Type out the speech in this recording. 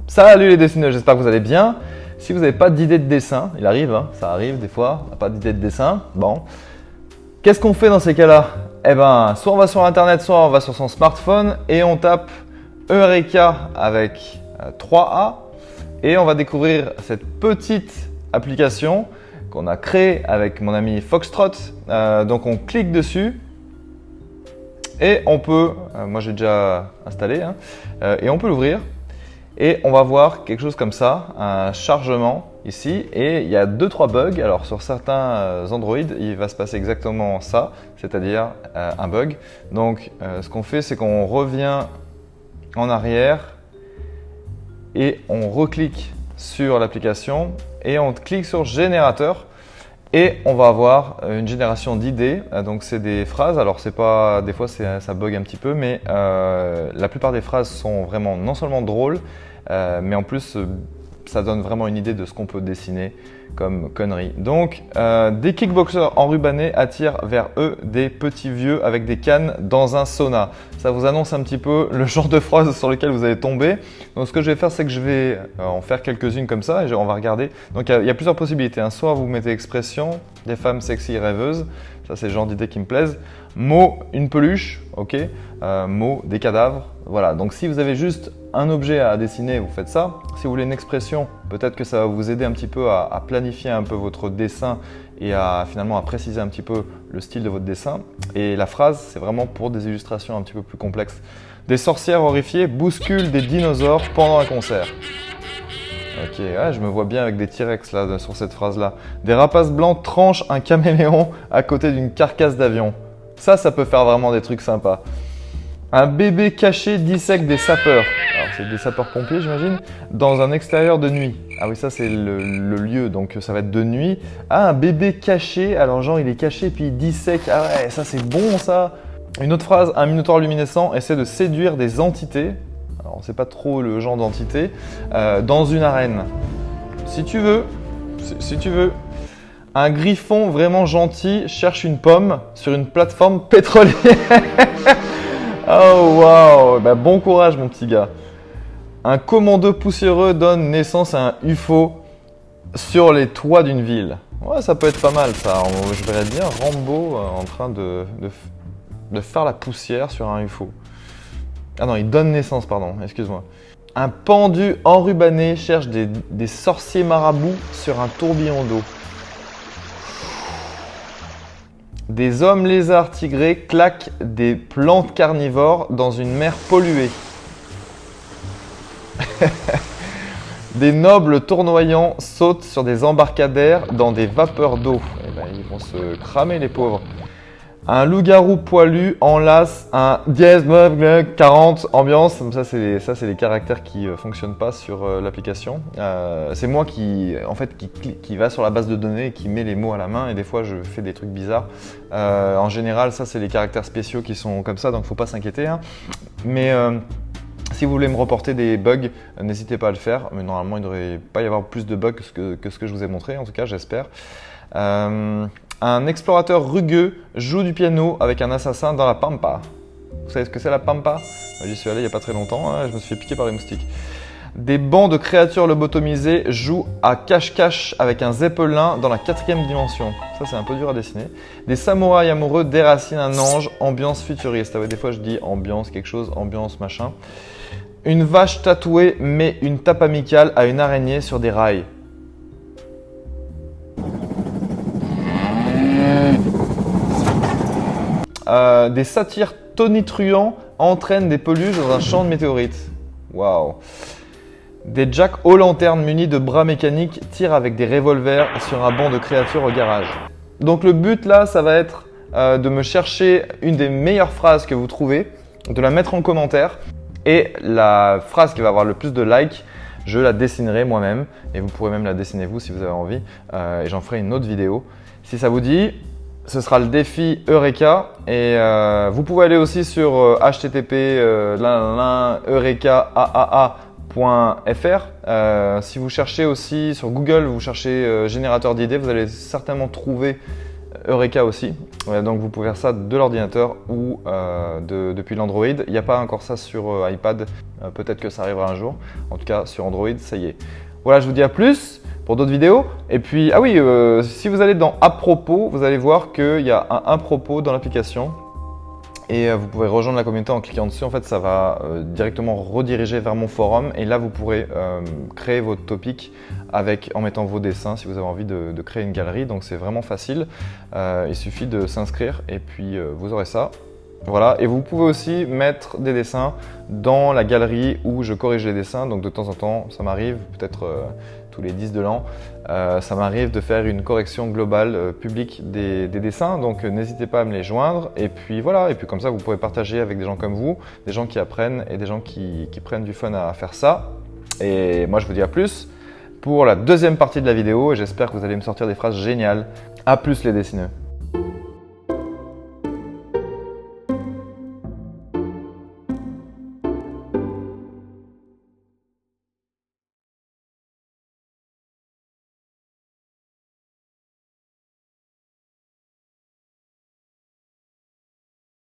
Salut les dessineurs, j'espère que vous allez bien. Si vous n'avez pas d'idée de dessin, il arrive, hein, ça arrive des fois, on n'a pas d'idée de dessin. Bon, qu'est-ce qu'on fait dans ces cas-là? Eh ben, soit on va sur internet, soit on va sur son smartphone et on tape Eureka avec 3A et on va découvrir cette petite application qu'on a créée avec mon ami Foxtrot. Donc on clique dessus et on peut, moi j'ai déjà installé, hein, et on peut l'ouvrir. Et on va voir quelque chose comme ça, un chargement ici, et il y a 2-3 bugs. Alors sur certains Android, il va se passer exactement ça, c'est-à-dire un bug. Donc ce qu'on fait, c'est qu'on revient en arrière et on reclique sur l'application et on clique sur générateur et on va avoir une génération d'idées. Donc c'est des phrases, alors c'est pas, des fois ça bug un petit peu, mais la plupart des phrases sont vraiment non seulement drôles, mais en plus ça donne vraiment une idée de ce qu'on peut dessiner comme conneries. Donc des kickboxers enrubannés attirent vers eux des petits vieux avec des cannes dans un sauna. Ça vous annonce un petit peu le genre de phrase sur lequel vous allez tomber. Donc ce que je vais faire, c'est que je vais en faire quelques-unes comme ça et on va regarder. Donc il y a plusieurs possibilités, hein. Soit vous mettez expression, des femmes sexy et rêveuses, ça c'est le genre d'idées qui me plaisent. Mot, une peluche, ok. Mot, des cadavres. Voilà, donc si vous avez juste un objet à dessiner, vous faites ça. Si vous voulez une expression, peut-être que ça va vous aider un petit peu à planifier un peu votre dessin et finalement à préciser un petit peu le style de votre dessin. Et la phrase, c'est vraiment pour des illustrations un petit peu plus complexes. Des sorcières horrifiées bousculent des dinosaures pendant un concert. Ok, ouais, je me vois bien avec des T-Rex là sur cette phrase-là. Des rapaces blancs tranchent un caméléon à côté d'une carcasse d'avion. Ça peut faire vraiment des trucs sympas. Un bébé caché dissèque des sapeurs. Alors c'est des sapeurs-pompiers j'imagine. Dans un extérieur de nuit. Ah oui, ça c'est le lieu, donc ça va être de nuit. Ah, un bébé caché, alors genre il est caché puis il dissèque. Ah ouais, ça c'est bon ça. Une autre phrase, un minotaure luminescent essaie de séduire des entités. Alors on ne sait pas trop le genre d'entité. Dans une arène. Si tu veux. Un griffon vraiment gentil cherche une pomme sur une plateforme pétrolière. Oh waouh, bah, bon courage mon petit gars. Un commando poussiéreux donne naissance à un UFO sur les toits d'une ville. Ouais, ça peut être pas mal ça. Je verrais bien Rambo en train de faire la poussière sur un UFO. Ah non, il donne naissance, pardon, excuse-moi. Un pendu enrubanné cherche des sorciers marabouts sur un tourbillon d'eau. Des hommes lézards tigrés claquent des plantes carnivores dans une mer polluée. Des nobles tournoyants sautent sur des embarcadères dans des vapeurs d'eau. Eh ben, ils vont se cramer les pauvres. Un loup-garou poilu enlace un dièse 40 ambiance. Ça c'est les caractères qui fonctionnent pas sur l'application. C'est moi qui va sur la base de données et qui met les mots à la main et des fois je fais des trucs bizarres. En général, ça c'est les caractères spéciaux qui sont comme ça, donc faut pas s'inquiéter, hein. Mais si vous voulez me reporter des bugs, n'hésitez pas à le faire. Mais normalement, il ne devrait pas y avoir plus de bugs que ce que je vous ai montré, en tout cas, j'espère. Un explorateur rugueux joue du piano avec un assassin dans la pampa. Vous savez ce que c'est la pampa? J'y suis allé il n'y a pas très longtemps, hein, je me suis fait piquer par les moustiques. Des bancs de créatures lobotomisées jouent à cache-cache avec un zeppelin dans la 4e dimension. Ça, c'est un peu dur à dessiner. Des samouraïs amoureux déracinent un ange, ambiance futuriste. Ah ouais, des fois, je dis ambiance quelque chose, ambiance machin. Une vache tatouée met une tape amicale à une araignée sur des rails. Des satyres tonitruants entraînent des peluches dans un champ de météorites. Waouh! Des jacks aux lanternes munis de bras mécaniques tirent avec des revolvers sur un banc de créatures au garage. Donc le but là, ça va être de me chercher une des meilleures phrases que vous trouvez, de la mettre en commentaire et la phrase qui va avoir le plus de likes, je la dessinerai moi-même et vous pourrez même la dessiner vous si vous avez envie et j'en ferai une autre vidéo. Si ça vous dit, ce sera le défi Eureka et vous pouvez aller aussi sur http://eureka.fr. Si vous cherchez aussi sur Google, vous cherchez générateur d'idées, vous allez certainement trouver Eureka aussi. Donc vous pouvez faire ça de l'ordinateur ou depuis l'Android. Il n'y a pas encore ça sur iPad. Peut-être que ça arrivera un jour. En tout cas, sur Android, ça y est. Voilà, je vous dis à plus pour d'autres vidéos. Et puis, ah oui, si vous allez dans À propos, vous allez voir qu'il y a un à propos dans l'application. Et vous pouvez rejoindre la communauté en cliquant dessus. En fait, ça va directement rediriger vers mon forum. Et là, vous pourrez créer votre topic en mettant vos dessins si vous avez envie de créer une galerie. Donc, c'est vraiment facile. Il suffit de s'inscrire et puis vous aurez ça. Voilà. Et vous pouvez aussi mettre des dessins dans la galerie où je corrige les dessins. Donc, de temps en temps, ça m'arrive, peut-être tous les 10 de l'an, ça m'arrive de faire une correction globale publique des dessins, donc n'hésitez pas à me les joindre. Et puis voilà, et puis comme ça vous pourrez partager avec des gens comme vous, des gens qui apprennent et des gens qui prennent du fun à faire ça. Et moi je vous dis à plus pour la deuxième partie de la vidéo et j'espère que vous allez me sortir des phrases géniales. À plus les dessineux.